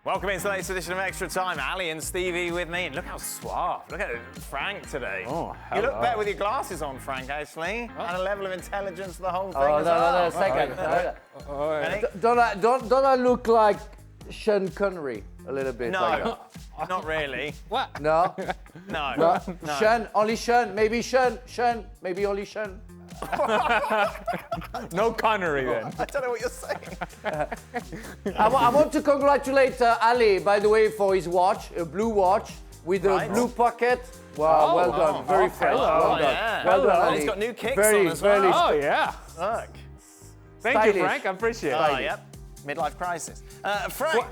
Welcome into the latest edition of Extra Time. Ali and Stevie with me. And look how suave. Look at Frank today. Oh, you look better with your glasses on, Frank, actually. Oh. And a level of intelligence to the whole thing Oh, as no, well. second. Ready? Don't I look like Sean Connery a little bit? No, not really. What? No? No. No? No. Sean, only Sean, maybe Sean, maybe only Sean. No Connery then. I don't know what you're saying. I want to congratulate Ali, by the way, for his watch, a blue watch with a Right. blue pocket. Wow, well done, very fresh. hello. Well done, Yeah. well done, Oh, Ali. he's got new kicks Very, on as well. very Oh, yeah. Look. Thank Stylish. you, Frank. I appreciate it. Oh, yep. Midlife crisis. Frank,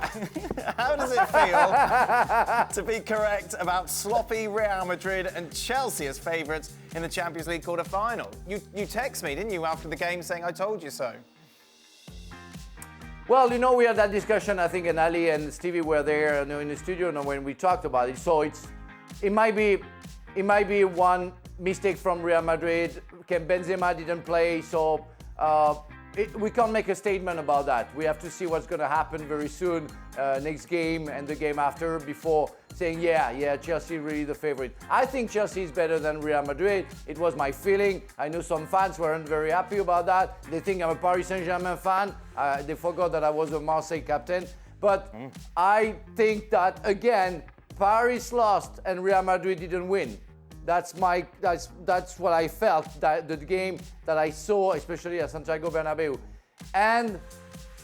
how does it feel to be correct about sloppy Real Madrid and Chelsea as favourites in the Champions League quarter-final? You text me, didn't you, after the game saying, I told you so? Well, you know, we had that discussion, I think, and Ali and Stevie were there in the studio when we talked about it. So it might be one mistake from Real Madrid. Benzema didn't play, so we can't make a statement about that. We have to see what's going to happen very soon, next game and the game after, before saying, yeah, Chelsea really the favorite. I think Chelsea is better than Real Madrid. It was my feeling. I know some fans weren't very happy about that. They think I'm a Paris Saint-Germain fan. They forgot that I was a Marseille captain. But I think that, again, Paris lost and Real Madrid didn't win. That's what I felt, that the game that I saw, especially at Santiago Bernabeu. And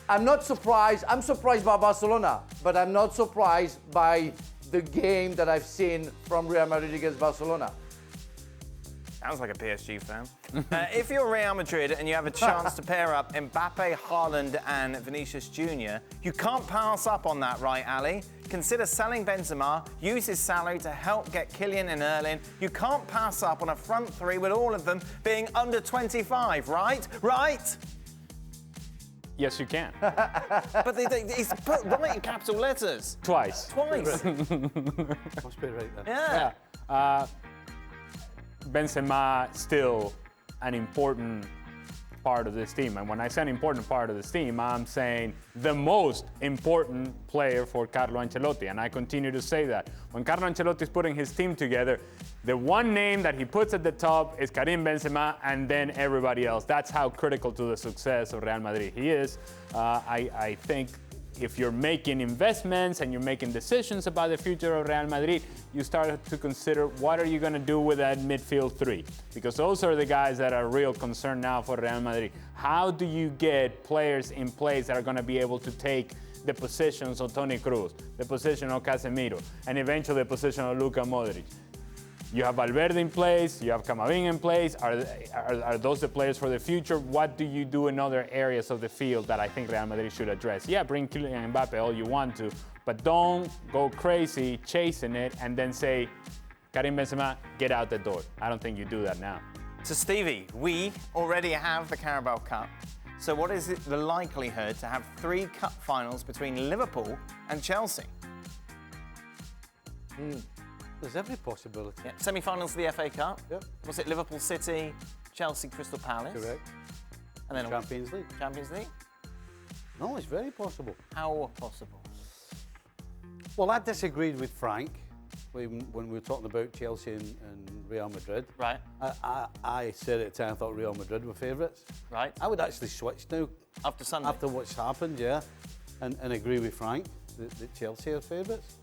I'm not surprised. I'm surprised by Barcelona, but I'm not surprised by the game that I've seen from Real Madrid against Barcelona. Sounds like a PSG fan. If you're Real Madrid and you have a chance to pair up Mbappe, Haaland and Vinicius Jr., you can't pass up on that, right, Ali? Consider selling Benzema, use his salary to help get Kylian and Erling. You can't pass up on a front three with all of them being under 25, right? Right? Yes, you can. But he's put right in capital letters. Twice. Twice. Must be right there. Yeah. Benzema still an important part of this team. And when I say an important part of this team, I'm saying the most important player for Carlo Ancelotti. And I continue to say that. When Carlo Ancelotti is putting his team together, the one name that he puts at the top is Karim Benzema and then everybody else. That's how critical to the success of Real Madrid he is. I think if you're making investments and you're making decisions about the future of Real Madrid, you start to consider what are you going to do with that midfield three? Because those are the guys that are real concern now for Real Madrid. How do you get players in place that are going to be able to take the positions of Toni Kroos, the position of Casemiro, and eventually the position of Luka Modric? You have Valverde in place, you have Camavinga in place. Are those the players for the future? What do you do in other areas of the field that I think Real Madrid should address? Yeah, bring Kylian Mbappe all you want to, but don't go crazy chasing it and then say, Karim Benzema, get out the door. I don't think you do that now. So Stevie, we already have the Carabao Cup. So what is the likelihood to have 3 cup finals between Liverpool and Chelsea? There's every possibility. Yeah. Semi-finals of the FA Cup. Yep. Was it Liverpool City, Chelsea, Crystal Palace? Correct. And then Champions League. Champions League? No, it's very possible. How possible? Well, I disagreed with Frank when we were talking about Chelsea and Real Madrid. Right. I said at the time I thought Real Madrid were favourites. Right. I would actually switch now After Sunday? after what's happened, yeah, and agree with Frank that Chelsea are favourites.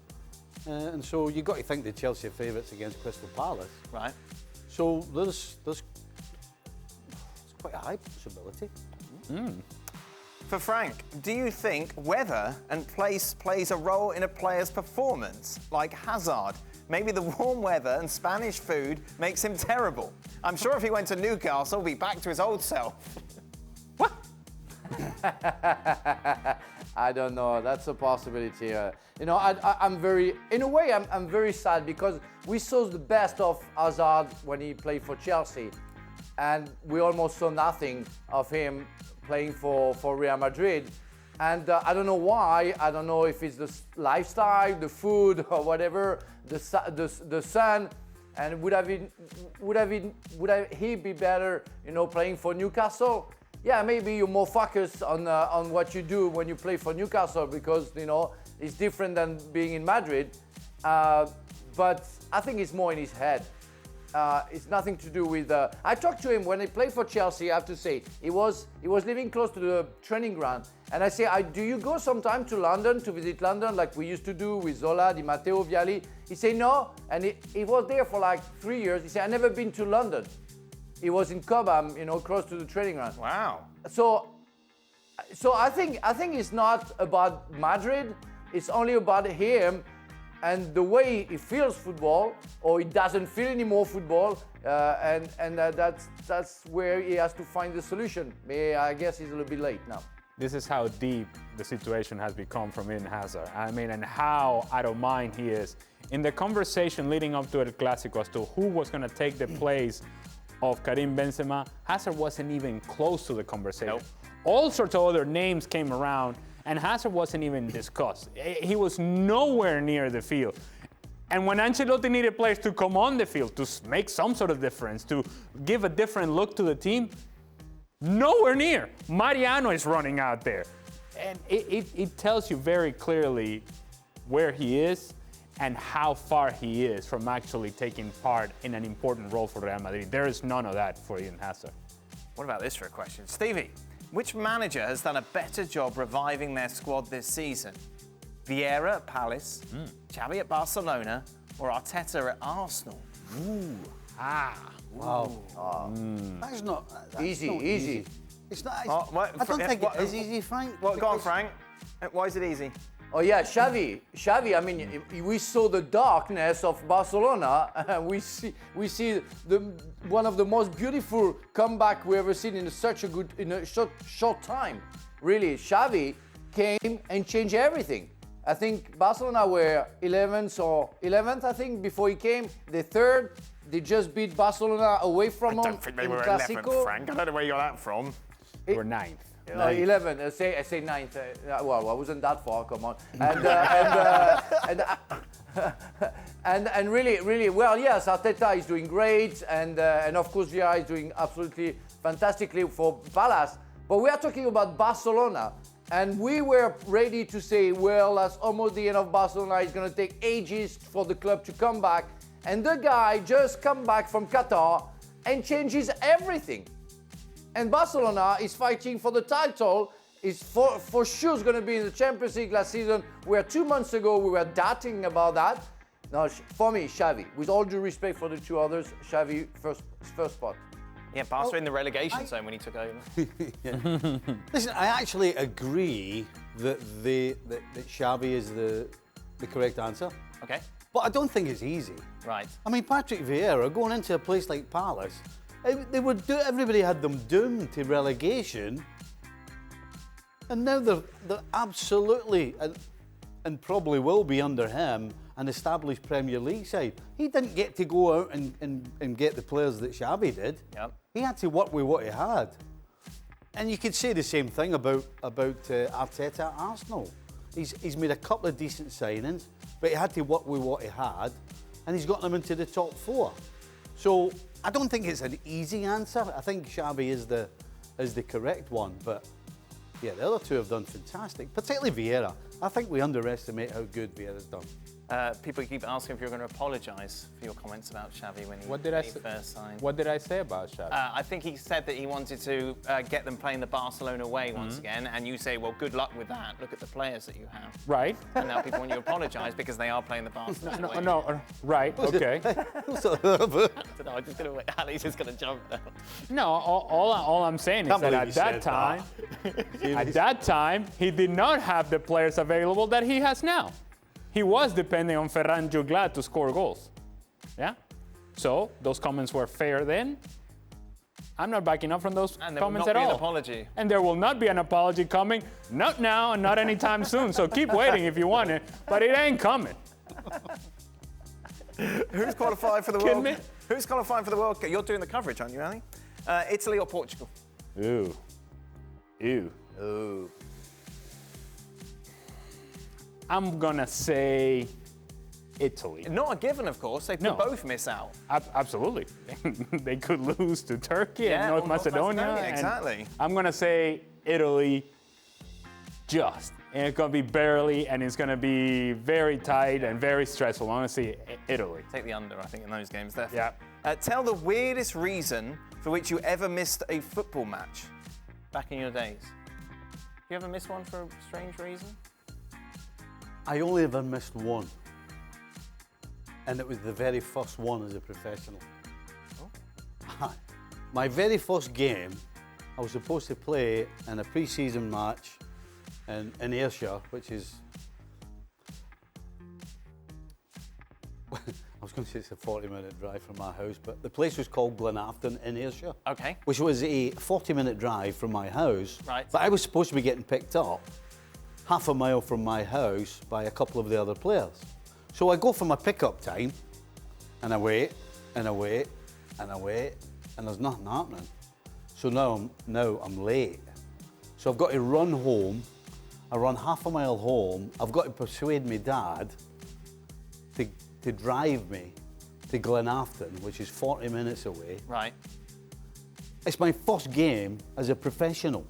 And so you've got to think that Chelsea are favourites against Crystal Palace. Right. So there's quite a high possibility. For Frank, do you think weather and place plays a role in a player's performance? Like Hazard, maybe the warm weather and Spanish food makes him terrible. I'm sure if he went to Newcastle, he'd be back to his old self. What? I don't know. That's a possibility. I'm very sad because we saw the best of Hazard when he played for Chelsea, and we almost saw nothing of him playing for Real Madrid. And I don't know why. I don't know if it's the lifestyle, the food, or whatever, the sun. And would he be better, playing for Newcastle? yeah, maybe you're more focused on what you do when you play for Newcastle because, you know, it's different than being in Madrid. But I think it's more in his head. It's nothing to do with. I talked to him when he played for Chelsea. I have to say, he was living close to the training ground, and I say, "Do you go sometime to London to visit London like we used to do with Zola, Di Matteo, Vialli?" He said no, and he was there for like 3 years. He said, "I never been to London." He was in Cobham, you know, close to the training ground. Wow. So I think it's not about Madrid. It's only about him. And the way he feels football, or he doesn't feel anymore football, and that's where he has to find the solution. I guess he's a little bit late now. This is how deep the situation has become from Eden Hazard. I mean, and how out of mind he is. In the conversation leading up to El Clásico as to who was going to take the place of Karim Benzema, Hazard wasn't even close to the conversation. Nope. All sorts of other names came around, and Hazard wasn't even discussed. He was nowhere near the field. And when Ancelotti needed players to come on the field, to make some sort of difference, to give a different look to the team, nowhere near. Mariano is running out there. And it tells you very clearly where he is and how far he is from actually taking part in an important role for Real Madrid. There is none of that for Eden Hazard. What about this for a question? Stevie, which manager has done a better job reviving their squad this season? Vieira at Palace, Xavi at Barcelona, or Arteta at Arsenal? Wow. That's not that's Easy, not easy. It's not. What- I don't think what- it is easy, Frank. Well, go on, because- Frank. Why is it easy? Oh yeah, Xavi. I mean, we saw the darkness of Barcelona. We see one of the most beautiful comeback we ever seen in a short time. Really, Xavi came and changed everything. I think Barcelona were 11th, I think, before he came. The third, they just beat Barcelona away from home in Clásico. Frank. I don't know where you got that from. We're ninth. No, 11. I say 9th. Well, I wasn't that far. Come on. And really well. Yes, Arteta is doing great, and of course Vieira is doing absolutely fantastically for Palace. But we are talking about Barcelona, and we were ready to say, well, that's almost the end of Barcelona. It's going to take ages for the club to come back, and the guy just come back from Qatar and changes everything. And Barcelona is fighting for the title. Is for sure going to be in the Champions League last season, where 2 months ago we were doubting about that. Now, for me, Xavi, with all due respect for the two others, Xavi first spot. Yeah, Barca in the relegation zone when he took over. Listen, I actually agree that Xavi is the correct answer. Okay, But I don't think it's easy. right. I mean, Patrick Vieira going into a place like Palace, everybody had them doomed to relegation, and now they're absolutely and probably will be under him an established Premier League side. He didn't get to go out and get the players that Xavi did. Yep. He had to work with what he had, and you could say the same thing about Arteta at Arsenal. He's made a couple of decent signings, but he had to work with what he had, and he's got them into the top four. So I don't think it's an easy answer. I think Xavi is the correct one, but yeah, the other two have done fantastic, particularly Vieira. I think we underestimate how good Vieira's done. People keep asking if you're going to apologise for your comments about Xavi when What did I he say? first signed. What did I say about Xavi? I think he said that he wanted to get them playing the Barcelona way once again, and you say, well, good luck with that. Look at the players that you have. Right. And now people want you to apologise because they are playing the Barcelona way. Right, okay. I don't know, I'm just going to wait. Ali's just going to jump now. No, all I'm saying is Can't that believe at you that said time, at that time, he did not have the players available that he has now. He was depending on Ferran Juglat to score goals. Yeah? So those comments were fair then. I'm not backing up from those And there will comments not at be all. an apology. And there will not be an apology coming, not now and not anytime soon. So keep waiting if you want it, but it ain't coming. Who's qualified for the Kidding World me? Cup? Who's qualified for the World Cup? You're doing the coverage, aren't you, Ali? Italy or Portugal? Ooh. Ew. I'm gonna say Italy. Not a given, of course. They could No. both miss out. Absolutely. They could lose to Turkey Yeah, and North or North Macedonia. Macedonia, and exactly. I'm going to say Italy just. And it's going to be barely, and it's going to be very tight and very stressful. I'm going to say Italy. Take the under, I think, in those games there. Yeah. Tell the weirdest reason for which you ever missed a football match back in your days. You ever missed one for a strange reason? I only ever missed one. And it was the very first one as a professional. Oh. My very first game, I was supposed to play in a pre-season match in Ayrshire, which is... I was going to say it's a 40-minute drive from my house, but the place was called Glenafton in Ayrshire. Okay. Which was a 40-minute drive from my house. Right. But I was supposed to be getting picked up half a mile from my house by a couple of the other players. So I go for my pickup time, and I wait, and I wait, and I wait, and there's nothing happening. So now I'm late. So I've got to run home. I run half a mile home. I've got to persuade my dad to drive me to Glenafton, which is 40 minutes away. Right. It's my first game as a professional.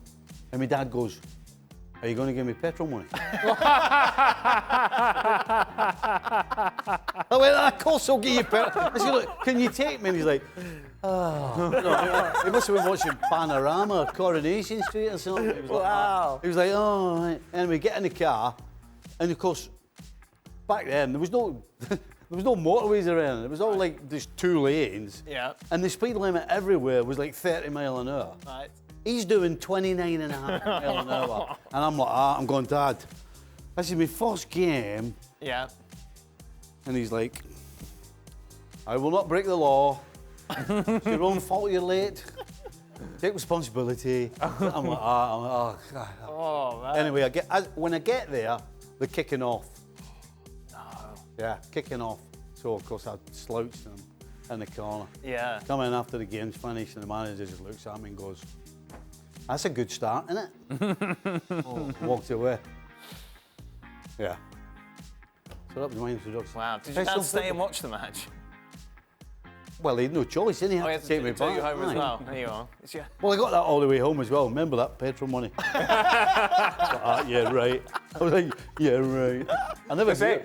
And my dad goes, "Are you going to give me petrol money?" I went, "Of course I'll give you petrol." I said, "Look, can you take me?" And he's like, "Oh." No, he must have been watching Panorama or Coronation Street or something. He was like, Wow. He was like, "Oh, right." Anyway, get in the car. And of course, back then, there was no motorways around. It was all like just 2 lanes. Yeah. And the speed limit everywhere was like 30 mile an hour. Right. He's doing 29 and a half mile an hour. And I'm like, I'm going, "Dad, this is my first game." Yeah. And he's like, "I will not break the law. It's your own fault you're late. Take responsibility." I'm like, God. Oh, man. Anyway, when I get there, they're kicking off. No. Yeah, kicking off. So, of course, I slouched them in the corner. Yeah. Come in after the game's finished, and the manager just looks at me and goes, "That's a good start, isn't it?" Walked away. Yeah. So that was my introduction. Wow. Did your dad stay and watch the match? Well, he had no choice, didn't he? Oh, he had to take me you back. home as Aye. well. There you are. It's your... Well, I got that all the way home as well. Remember that petrol money? Yeah, right. I was like, yeah, right. I never gave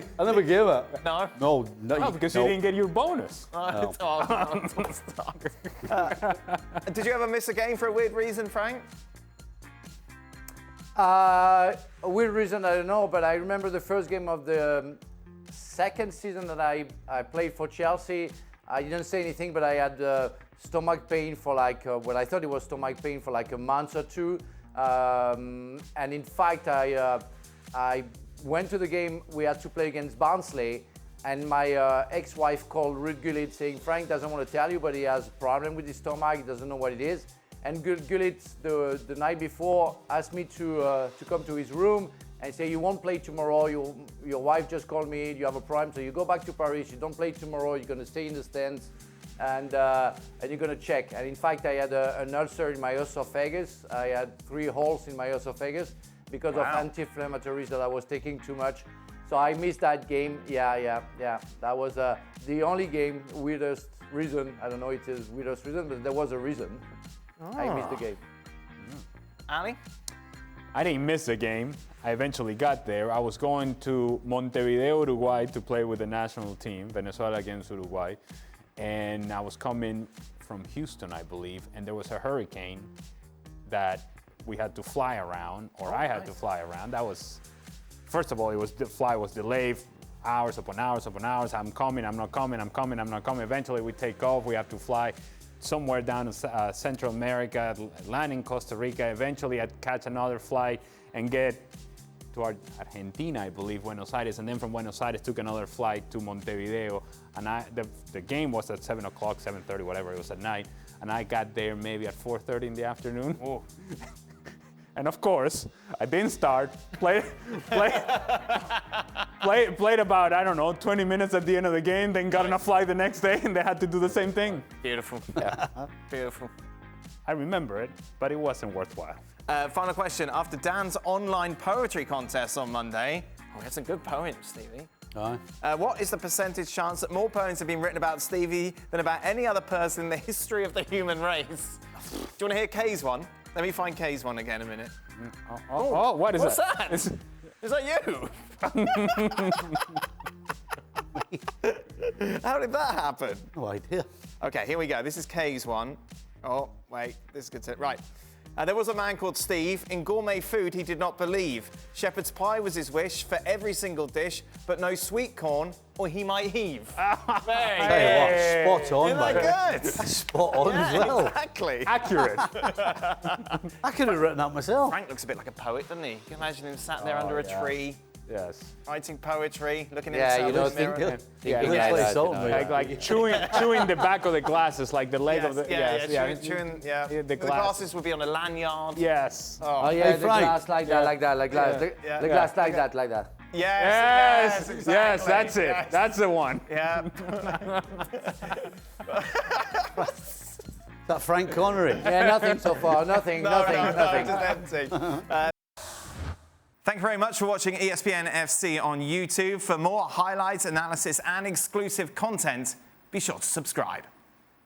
it. No? No, Oh, because you didn't get your bonus. Oh, stop. Did you ever miss a game for a weird reason, Frank? A weird reason, I don't know, but I remember the first game of the second season that I played for Chelsea. I didn't say anything, but I had stomach pain for like, I thought it was stomach pain for like a month or two. And in fact, I went to the game. We had to play against Barnsley, and my ex-wife called Ruud Gullit saying, "Frank doesn't want to tell you, but he has a problem with his stomach. He doesn't know what it is." And Gullit, the night before, asked me to come to his room and say, "You won't play tomorrow. Your wife just called me. You have a problem, so you go back to Paris. You don't play tomorrow. You're going to stay in the stands, and you're going to check." And in fact, I had an ulcer in my esophagus. I had 3 holes in my esophagus because of anti-inflammatories that I was taking too much. So I missed that game. Yeah. That was the only game. Weirdest reason. I don't know if it is weirdest reason, but there was a reason. I missed the game. Ali? I didn't miss the game. I eventually got there. I was going to Montevideo, Uruguay to play with the national team, Venezuela against Uruguay. And I was coming from Houston, I believe, and there was a hurricane that we had to fly around, or I had to fly around. That was, first of all, the flight was delayed hours upon hours upon hours. I'm coming, I'm not coming, I'm coming, I'm not coming. Eventually we take off, we have to fly somewhere down to Central America, land in Costa Rica. Eventually I'd catch another flight and get to Argentina, I believe, Buenos Aires, and then from Buenos Aires took another flight to Montevideo. And the game was at 7 o'clock, 7:30, whatever, it was at night. And I got there maybe at 4:30 in the afternoon. Oh. And of course, I didn't start, played about, I don't know, 20 minutes at the end of the game, then got on a flight the next day and they had to do the same thing. Beautiful. Yeah. Beautiful. I remember it, but it wasn't worthwhile. Final question. After Dan's online poetry contest on Monday, we had some good poems, Stevie. Aye. What is the percentage chance that more poems have been written about Stevie than about any other person in the history of the human race? Do you want to hear Kay's one? Let me find Kay's one again in a minute. What is What's that? that? Is that you? How did that happen? No idea. Okay, here we go. This is Kay's one. Oh, wait, this is good to... Right. There was a man called Steve. In gourmet food, he did not believe. Shepherd's pie was his wish for every single dish, but no sweet corn, or he might heave. Hey, what? Spot on, Isn't mate. that good? Spot on Yeah, as well. exactly. Accurate. I could have written that myself. Frank looks a bit like a poet, doesn't he? You can imagine him sat there under a tree, Yes. writing poetry, looking at Yeah, himself you know, in the mirror. think, Yeah, thinking looks like like that, something, you know, yeah. Like chewing the back of the glasses, like the leg of the. Chewing, The the glass. glasses would be on a lanyard. Yes. Oh yeah, the Frank. glass like that, like that, like glass. Yeah. The glass like that, like that. Yes, Yes, exactly. that's it. Yes. That's the one. Yeah. Is that Frank Connery? Yeah, nothing so far. Nothing. Nothing. Just empty. Thank you very much for watching ESPN FC on YouTube. For more highlights, analysis, and exclusive content, be sure to subscribe.